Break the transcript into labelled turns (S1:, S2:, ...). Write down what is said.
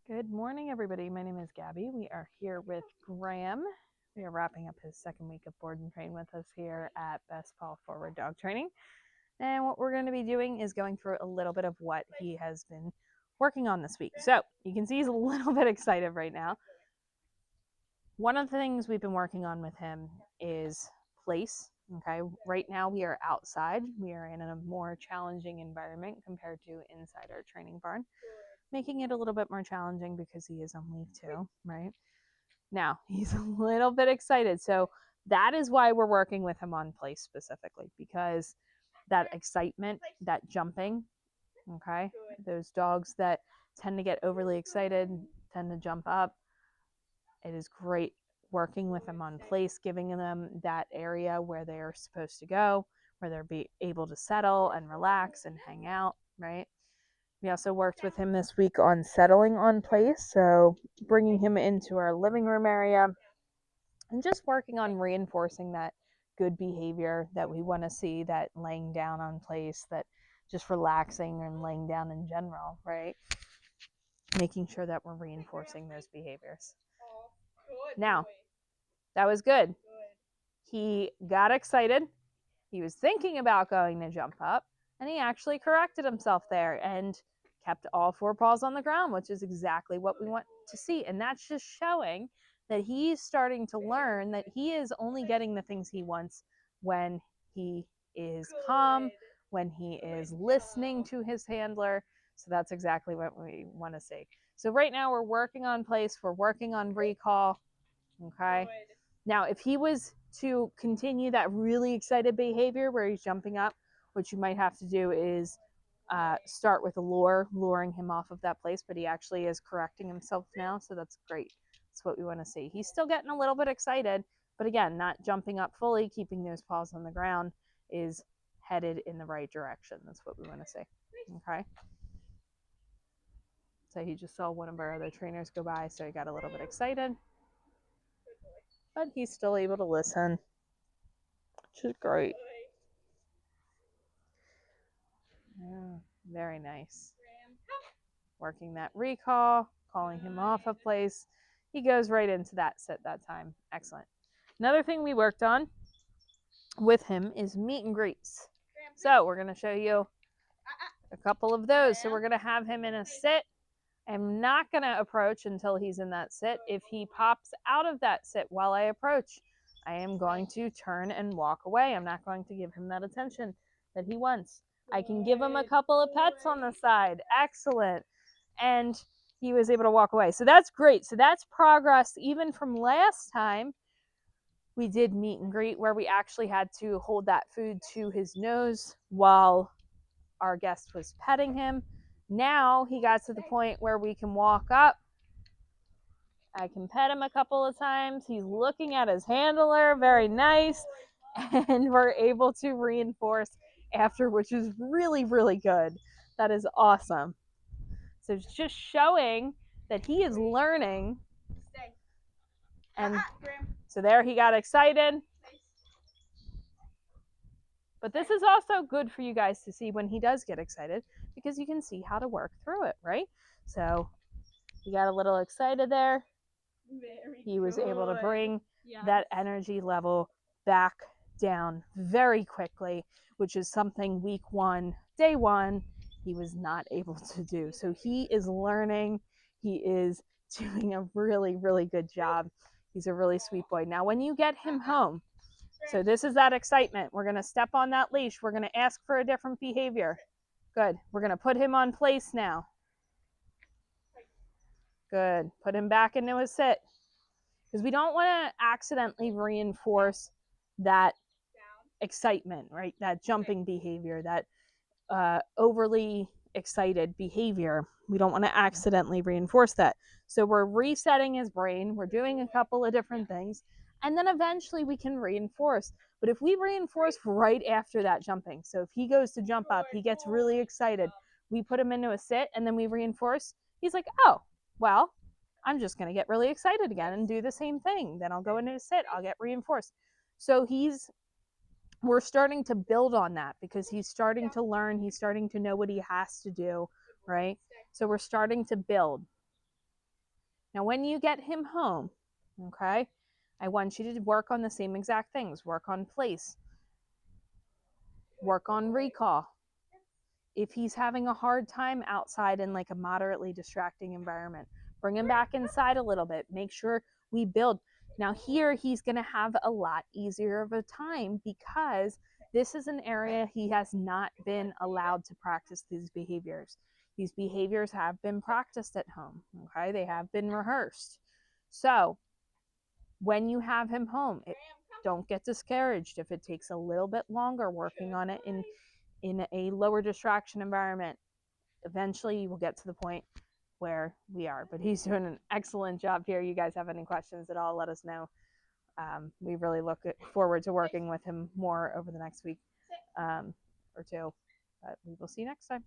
S1: Good morning, everybody. My name is Gabby. We are here with Graham. We are wrapping up his second week of board and train with us here at Paw Forward Dog Training. And what we're going to be doing is going through a little bit of what he has been working on this week. So you can see he's a little bit excited right now. One of the things we've been working on with him is place. Okay, right now we are outside. We are in a more challenging environment compared to inside our training barn, making it a little bit more challenging because he is on leave too, right? Now, he's a little bit excited. So that is why we're working with him on place specifically, because that excitement, that jumping, okay? Those dogs that tend to get overly excited, tend to jump up. It is great working with them on place, giving them that area where they are supposed to go, where they're be able to settle and relax and hang out, right? We also worked with him this week on settling on place, so bringing him into our living room area and just working on reinforcing that good behavior that we want to see, that laying down on place, that just relaxing and laying down in general, right? Making sure that we're reinforcing those behaviors. Now, that was good. He got excited. He was thinking about going to jump up, and he actually corrected himself there and kept all four paws on the ground, which is exactly what we want to see. And that's just showing that he's starting to learn that he is only getting the things he wants when he is calm, when he is listening to his handler. So that's exactly what we want to see. So right now we're working on place, we're working on recall. Okay. Now, if he was to continue that really excited behavior where he's jumping up, what you might have to do is start with a lure, luring him off of that place, but he actually is correcting himself now, so that's great. That's what we want to see. He's still getting a little bit excited, but again, not jumping up fully, keeping those paws on the ground is headed in the right direction. That's what we want to see. Okay. So he just saw one of our other trainers go by, so he got a little bit excited, but he's still able to listen, which is great. Yeah, very nice. Working that recall, calling him off a place. He goes right into that sit that time. Excellent. Another thing we worked on with him is meet and greets. So we're going to show you a couple of those. So we're going to have him in a sit. I'm not going to approach until he's in that sit. If he pops out of that sit while I approach, I am going to turn and walk away. I'm not going to give him that attention that he wants. I can give him a couple of pets on the side. Excellent. And he was able to walk away. So that's great. So that's progress even from last time we did meet and greet, where we actually had to hold that food to his nose while our guest was petting him. Now he got to the point where we can walk up. I can pet him a couple of times. He's looking at his handler, very nice. And we're able to reinforce after, which is really, really good. That is awesome. So it's just showing that he is learning. And so there he got excited. But this is also good for you guys to see when he does get excited, because you can see how to work through it, right? So he got a little excited there. He was able to bring that energy level back down very quickly, which is something week one, day one, he was not able to do. So he is learning. He is doing a really, really good job. He's a really sweet boy. Now, when you get him home, so this is that excitement. We're going to step on that leash. We're going to ask for a different behavior. Good. We're going to put him on place now. Good. Put him back into a sit. Because we don't want to accidentally reinforce that excitement, right? That jumping behavior, that overly excited behavior. We don't want to accidentally reinforce that. So we're resetting his brain. We're doing a couple of different things. And then eventually we can reinforce. But if we reinforce right after that jumping, so if he goes to jump up, he gets really excited, we put him into a sit and then we reinforce, he's like, oh, well, I'm just going to get really excited again and do the same thing. Then I'll go into a sit, I'll get reinforced. So we're starting to build on that because he's starting to learn, he's starting to know what he has to do, right? So we're starting to build. Now, when you get him home, okay, I want you to work on the same exact things. Work on place, work on recall. If he's having a hard time outside in like a moderately distracting environment, bring him back inside a little bit. Make sure we build. Now here he's going to have a lot easier of a time because this is an area he has not been allowed to practice these behaviors. These behaviors have been practiced at home, okay? They have been rehearsed. So when you have him home, don't get discouraged if it takes a little bit longer working on it in a lower distraction environment. Eventually you will get to the point where we are, but he's doing an excellent job here. You guys have any questions at all, let us know. We really look forward to working with him more over the next week or two, but we will see you next time.